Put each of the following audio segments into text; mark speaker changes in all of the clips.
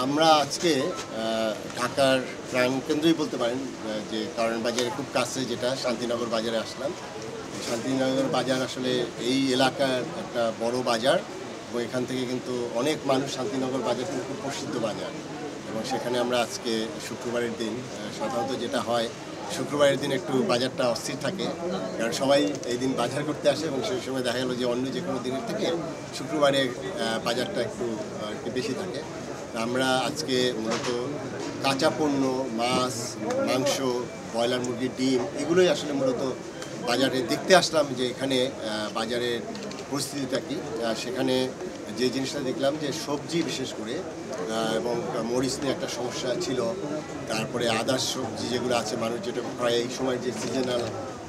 Speaker 1: আমরা আজকে ঢাকার প্রাণকেন্দ্রই বলতে পারেন যে কারণ বাজারে খুব কাছে যেটা শান্তিনগর বাজারে আসলাম। শান্তিনগর বাজার আসলে এই এলাকার একটা বড় বাজার এবং এখান থেকে কিন্তু অনেক মানুষ শান্তিনগর বাজার কিন্তু খুব প্রসিদ্ধ বাজার এবং সেখানে আমরা আজকে শুক্রবারের দিন সাধারণত যেটা হয় শুক্রবারের দিন একটু বাজারটা অস্থির থাকে, কারণ সবাই এই দিন বাজার করতে আসে এবং সেই সময় দেখা গেলো যে অন্য যে কোনো দিনের থেকে শুক্রবারে বাজারটা একটু বেশি থাকে। আমরা আজকে মূলত কাঁচা পণ্য, মাছ, মাংস, ব্রয়লার মুরগির ডিম এগুলোই আসলে মূলত বাজারে দেখতে আসলাম যে এখানে বাজারের পরিস্থিতিটা কী। সেখানে যে জিনিসটা দেখলাম যে সবজি বিশেষ করে এবং মরিচ নিয়ে একটা সমস্যা ছিল, তারপরে আদার্স সবজি যেগুলো আছে মানুষ যেটা হয় এই সময় যে সিজনাল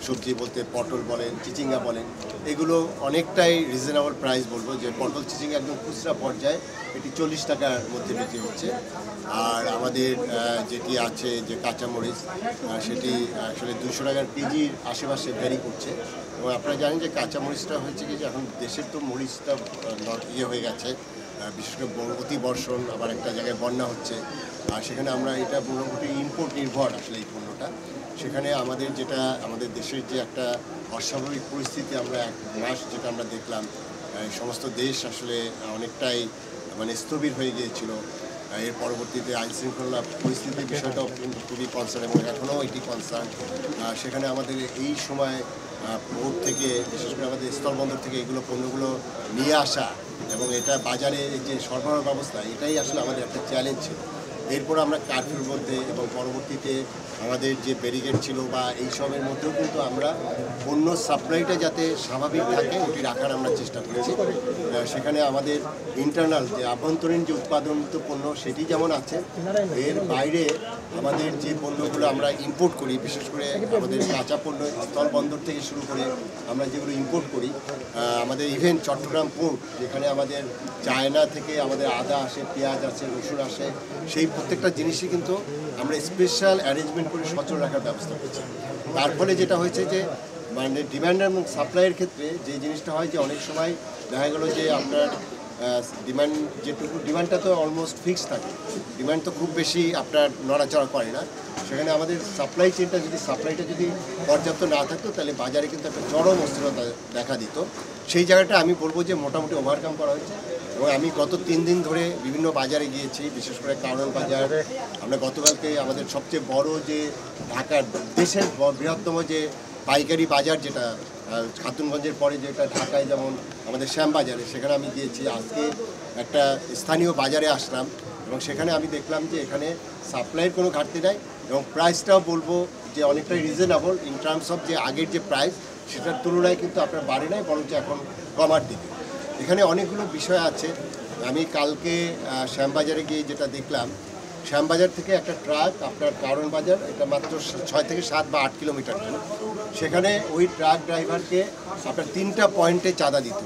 Speaker 1: সবজি বলতে পটল বলেন, চিচিঙ্গা বলেন, এগুলো অনেকটাই রিজনেবল প্রাইস বলবো। যে পটল চিচিঙ্গা একদম খুচরা পর্যায়ে এটি 40 টাকার মধ্যে বিক্রি হচ্ছে। আর আমাদের যেটি আছে যে কাঁচামরিচ সেটি আসলে 200 টাকার কেজির আশেপাশে ভ্যারি করছে। এবং আপনারা জানেন যে কাঁচামরিচটা হয়েছে কি যে এখন দেশের তো মরিচটা হয়ে গেছে, বিশেষ করে অতি বর্ষণ, আবার একটা জায়গায় বন্যা হচ্ছে, আর সেখানে আমরা এটা মোটামুটি ইম্পোর্ট নির্ভর আসলে এই পণ্যটা। সেখানে আমাদের দেশের যে একটা অস্বাভাবিক পরিস্থিতি আমরা এক মাস যেটা আমরা দেখলাম, সমস্ত দেশ আসলে অনেকটাই স্থবির হয়ে গিয়েছিল। এর পরবর্তীতে আইনশৃঙ্খলা পরিস্থিতির বিষয়টাও কিন্তু খুবই কনসার্ন এবং এখনও এটি কনসার্ন। সেখানে আমাদের এই সময় পোর্ট থেকে বিশেষ করে আমাদের স্থলবন্দর থেকে এগুলো পণ্যগুলো নিয়ে আসা এবং এটা বাজারে যে সরবরাহ ব্যবস্থা, এটাই আসলে আমাদের একটা চ্যালেঞ্জ ছিল। এরপর আমরা কারফিউর মধ্যে এবং পরবর্তীতে আমাদের যে ব্যারিকেড ছিল বা এই সবের মধ্যেও কিন্তু আমরা পণ্য সাপ্লাইটা যাতে স্বাভাবিক থাকে ওটি রাখার আমরা চেষ্টা করেছি। সেখানে আমাদের ইন্টারনাল যে আভ্যন্তরীণ যে উৎপাদনিত পণ্য সেটি যেমন আছে, এর বাইরে আমাদের যে পণ্যগুলো আমরা ইম্পোর্ট করি, বিশেষ করে আমাদের কাঁচা পণ্য স্থলবন্দর থেকে শুরু করে আমরা যেগুলো ইম্পোর্ট করি, আমাদের ইভেন চট্টগ্রাম পোর্ট যেখানে আমাদের চায়না থেকে আমাদের আদা আসে, পেঁয়াজ আসে, রসুন আসে, সেই প্রত্যেকটা জিনিসই কিন্তু আমরা স্পেশাল অ্যারেঞ্জমেন্ট করে সচল রাখার ব্যবস্থা করছি। তার ফলে যেটা হয়েছে যে ডিমান্ড এবং সাপ্লাইয়ের ক্ষেত্রে যে জিনিসটা হয় যে অনেক সময় দেখা গেলো যে আপনার ডিমান্ডটা তো অলমোস্ট ফিক্সড থাকে, ডিমান্ড তো খুব বেশি আপনার নড়াচড়া করে না। সেখানে আমাদের সাপ্লাইটা যদি পর্যাপ্ত না থাকতো তাহলে বাজারে কিন্তু একটা চরম অস্থিরতা দেখা দিত। সেই জায়গাটা আমি বলবো যে মোটামুটি ওভারকাম করা হয়েছে। এবং আমি গত 3 দিন ধরে বিভিন্ন বাজারে গিয়েছি, বিশেষ করে কারণ বাজার। আমরা গতকালকে আমাদের সবচেয়ে বড় যে ঢাকার দেশের বৃহত্তম যে পাইকারি বাজার যেটা খাতুনগঞ্জের পরে যেটা ঢাকায় যেমন আমাদের শ্যামবাজারে, সেখানে আমি গিয়েছি। আজকে একটা স্থানীয় বাজারে আসলাম এবং সেখানে আমি দেখলাম যে এখানে সাপ্লাইয়ের কোনো ঘাটতি নাই এবং প্রাইসটাও বলবো যে অনেকটাই রিজনেবল ইন টার্মস অফ যে আগের যে প্রাইস সেটার তুলনায় কিন্তু আপনার বাড়ে নাই, বরঞ্চ এখন কমার দিকে। এখানে অনেকগুলো বিষয় আছে। আমি কালকে শ্যামবাজারে গিয়ে যেটা দেখলাম, শ্যামবাজার থেকে একটা ট্রাক আপনার কারণ বাজার, এটা মাত্র 6 থেকে 7 বা 8 কিলোমিটার দূর। সেখানে ওই ট্রাক ড্রাইভারকে আপনার 3টা পয়েন্টে চাঁদা দিত।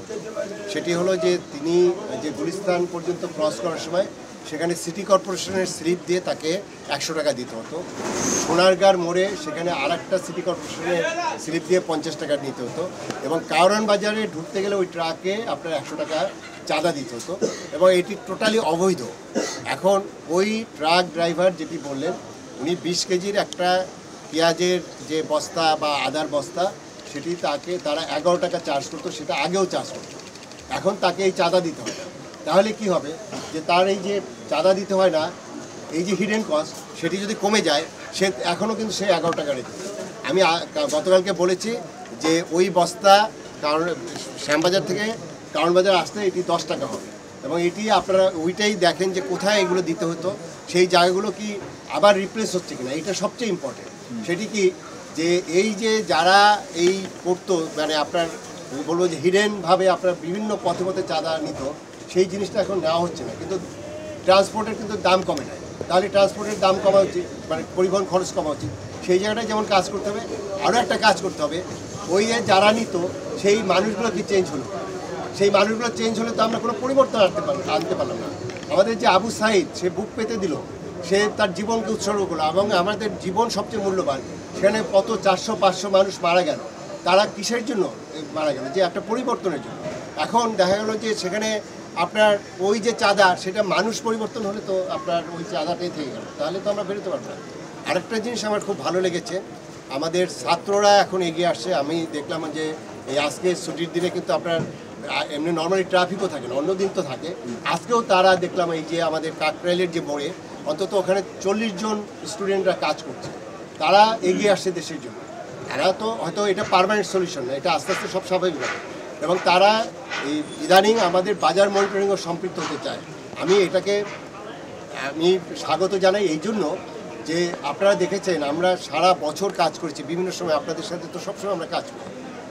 Speaker 1: সেটি হলো যে তিনি যে গুলিস্তান পর্যন্ত ক্রস করার সময় সেখানে সিটি কর্পোরেশনের স্লিপ দিয়ে তাকে 100 টাকা দিতে হতো। সোনারগাঁর মোড়ে সেখানে আরেকটা সিটি কর্পোরেশনের স্লিপ দিয়ে 50 টাকা নিতে হতো এবং কারণ বাজারে ঢুকতে গেলে ওই ট্রাকে আপনার 100 টাকা চাঁদা দিতে হতো এবং এটি টোটালি অবৈধ। এখন ওই ট্রাক ড্রাইভার যেটি বললেন, উনি 20 কেজির একটা পেঁয়াজের যে বস্তা বা আদার বস্তা সেটি তারা 11 টাকা চার্জ করতো, সেটা আগেও চার্জ করতো। এখন তাকে এই চাঁদা দিতে হয়। তাহলে কি হবে যে তার এই যে চাঁদা দিতে হয় না, এই যে হিডেন কস্ট সেটি যদি কমে যায়, সে এখনও কিন্তু সে 11 টাকা রেখে। আমি গতকালকে বলেছি যে ওই বস্তা শ্যামবাজার থেকে কারণ বাজার আসতে এটি 10 টাকা হবে এবং এটি আপনারা ওইটাই দেখেন যে কোথায় এগুলো দিতে হতো, সেই জায়গাগুলো কি আবার রিপ্লেস হচ্ছে কিনা, এটা সবচেয়ে ইম্পর্টেন্ট। সেটি কি যে এই যে যারা এই করতো আপনার বলবো যে হিডেনভাবে আপনার বিভিন্ন পথে পথে চাঁদা নিত, সেই জিনিসটা এখন নেওয়া হচ্ছে না। কিন্তু ট্রান্সপোর্টের কিন্তু দাম কমে নাই, তাহলে ট্রান্সপোর্টের দাম কমা উচিত, পরিবহন খরচ কমা উচিত। সেই জায়গাটায় যেমন কাজ করতে হবে, আরও একটা কাজ করতে হবে, ওই যারা নিত সেই মানুষগুলো কি চেঞ্জ হলো, সেই মানুষগুলো চেঞ্জ হলে তো আমরা কোনো পরিবর্তন আনতে পারলাম না। আমাদের যে আবু সাইদ, সে বুক পেতে দিল, সে তার জীবনকে উৎসর্গ করলো এবং আমাদের জীবন সবচেয়ে মূল্যবান। সেখানে কত 400-500 মানুষ মারা গেল, তারা কিসের জন্য মারা গেল? যে একটা পরিবর্তনের জন্য। এখন দেখা গেল যে সেখানে আপনার ওই যে চাঁদা সেটা মানুষ পরিবর্তন হলে তো আপনার ওই চাঁদাটাই থেকে গেল, তাহলে তো আমরা বেরোতে পারবো না। আরেকটা জিনিস আমার খুব ভালো লেগেছে, আমাদের ছাত্ররা এখন এগিয়ে আসছে। আমি দেখলাম যে এই আজকে ছুটির দিনে কিন্তু আপনার এমনি নর্মালি ট্রাফিকও থাকে না, অন্য দিন তো থাকে, আজকেও তারা দেখলাম এই যে আমাদের কাকরাইলের যে মোড়ে অন্তত ওখানে 40 জন স্টুডেন্টরা কাজ করছে, তারা এগিয়ে আসছে দেশের জন্য। তারা তো হয়তো এটা পার্মানেন্ট সলিউশন না, এটা আস্তে আস্তে সব স্বাভাবিক হবে, এবং তারা এই ইদানিং আমাদের বাজার মনিটরিংও সম্পৃক্ত হতে চায়। আমি এটাকে স্বাগত জানাই এই জন্য যে আপনারা দেখেছেন আমরা সারা বছর কাজ করেছি, বিভিন্ন সময় আপনাদের সাথে তো সবসময় আমরা কাজ করি।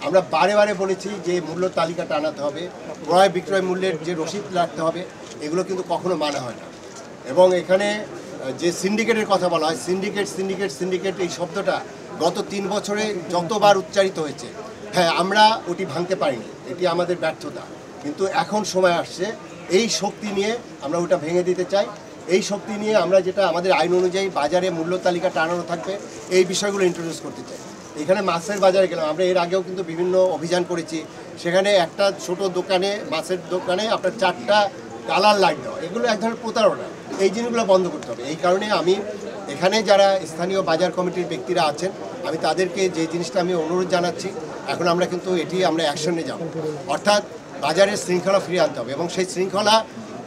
Speaker 1: আমরা বারে বারে বলেছি যে মূল্য তালিকাটা আনাতে হবে, ক্রয় বিক্রয় মূল্যের যে রসিদ রাখতে হবে, এগুলো কিন্তু কখনো মানা হয় না। এবং এখানে যে সিন্ডিকেটের কথা বলা হয়, সিন্ডিকেট এই শব্দটা গত 3 বছরে যতবার উচ্চারিত হয়েছে, হ্যাঁ আমরা ওটি ভাঙতে পারিনি, এটি আমাদের ব্যর্থতা। কিন্তু এখন সময় আসছে এই শক্তি নিয়ে আমরা ওটা ভেঙে দিতে চাই। এই শক্তি নিয়ে আমরা যেটা আমাদের আইন অনুযায়ী বাজারে মূল্য তালিকা টানানো থাকবে, এই বিষয়গুলো ইন্ট্রোডিউস করতে চাই। এখানে মাছের বাজারে গেলাম, আমরা এর আগেও কিন্তু বিভিন্ন অভিযান করেছি, সেখানে একটা ছোট দোকানে, মাছের দোকানে আপনার 4টা কালার লাইট দেওয়া, এগুলো এক ধরনের প্রতারণা। এই জিনিসগুলো বন্ধ করতে হবে। এই কারণে আমি এখানে যারা স্থানীয় বাজার কমিটির ব্যক্তিরা আছেন, আমি তাদেরকে যে জিনিসটা আমি অনুরোধ জানাচ্ছি, এখন আমরা কিন্তু এটি আমরা অ্যাকশনে যাব, অর্থাৎ বাজারের শৃঙ্খলা ফিরিয়ে আনতে হবে। এবং সেই শৃঙ্খলা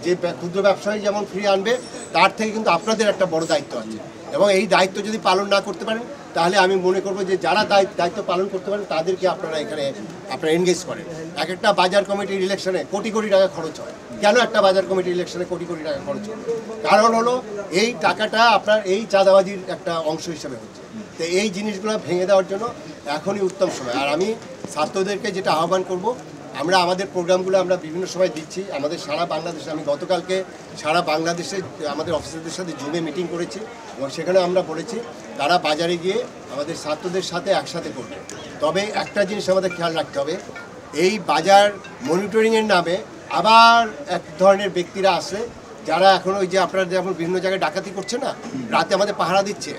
Speaker 1: যে ক্ষুদ্র ব্যবসায়ী যেমন ফিরিয়ে আনবে, তার থেকে কিন্তু আপনাদের একটা বড় দায়িত্ব আছে। এবং এই দায়িত্ব যদি পালন না করতে পারেন, তাহলে আমি মনে করবো যে যারা দায়িত্ব পালন করতে পারেন তাদেরকে আপনারা এখানে এনগেজ করেন। এক একটা বাজার কমিটির ইলেকশনে কোটি কোটি টাকা খরচ হয়। কেন একটা বাজার কমিটির ইলেকশনে কোটি কোটি টাকা খরচ হয়? কারণ হলো এই টাকাটা আপনার এই চাঁদাবাজির একটা অংশ হিসেবে হচ্ছে। তো এই জিনিসগুলো ভেঙে দেওয়ার জন্য এখনই উত্তম সময়। আর আমি ছাত্রদেরকে যেটা আহ্বান করব, আমরা আমাদের প্রোগ্রামগুলো আমরা বিভিন্ন সময় দিচ্ছি আমাদের সারা বাংলাদেশে। আমি গতকালকে সারা বাংলাদেশে আমাদের অফিসারদের সাথে জুমে মিটিং করেছি, এবং সেখানে আমরা বলেছি তারা বাজারে গিয়ে আমাদের ছাত্রদের সাথে একসাথে করবে। তবে একটা জিনিস আমাদের খেয়াল রাখতে হবে, এই বাজার মনিটরিংয়ের নামে আবার এক ধরনের ব্যক্তিরা আসে যারা এখন ওই যে আপনারা যেমন বিভিন্ন জায়গায় ডাকাতি করছে না, রাতে আমাদের পাহারা দিচ্ছে,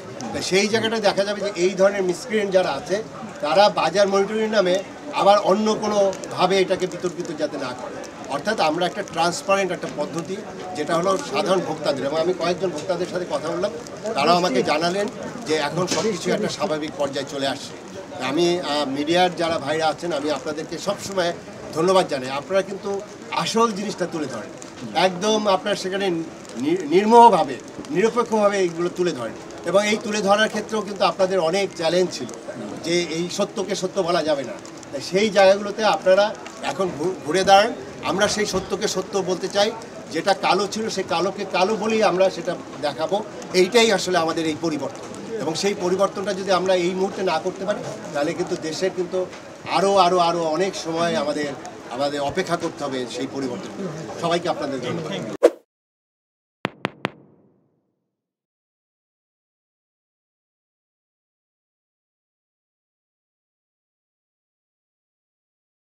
Speaker 1: সেই জায়গাটা দেখা যাবে যে এই ধরনের মিসক্রিয়েন্ট যারা আছে তারা বাজার মনিটরিংয়ের নামে আবার অন্য কোনোভাবে এটাকে বিতর্কিত যাতে না করে। অর্থাৎ আমরা একটা ট্রান্সপারেন্ট একটা পদ্ধতি, যেটা হলো সাধারণ ভোক্তাদের, এবং আমি কয়েকজন ভোক্তাদের সাথে কথা বললাম, তারাও আমাকে জানালেন যে এখন সব কিছু একটা স্বাভাবিক পর্যায়ে চলে আসছে। আমি মিডিয়ার যারা ভাইরা আছেন, আমি আপনাদেরকে সবসময় ধন্যবাদ জানাই। আপনারা কিন্তু আসল জিনিসটা তুলে ধরেন, একদম আপনার সেখানে নির্মোহভাবে নিরপেক্ষভাবে এইগুলো তুলে ধরেন। এবং এই তুলে ধরার ক্ষেত্রেও কিন্তু আপনাদের অনেক চ্যালেঞ্জ ছিল, যে এই সত্যকে সত্য বলা যাবে না, সেই জায়গাগুলোতে আপনারা এখন ঘুরে দাঁড়ান। আমরা সেই সত্যকে সত্য বলতে চাই, যেটা কালো ছিল সেই কালোকে কালো বলেই আমরা সেটা দেখাবো। এইটাই আসলে আমাদের এই পরিবর্তন, এবং সেই পরিবর্তনটা যদি আমরা এই মুহূর্তে না করতে পারি, তাহলে কিন্তু দেশের কিন্তু আরও অনেক সময় আমাদের অপেক্ষা করতে হবে সেই পরিবর্তন। সবাইকে আপনাদের ধন্যবাদ।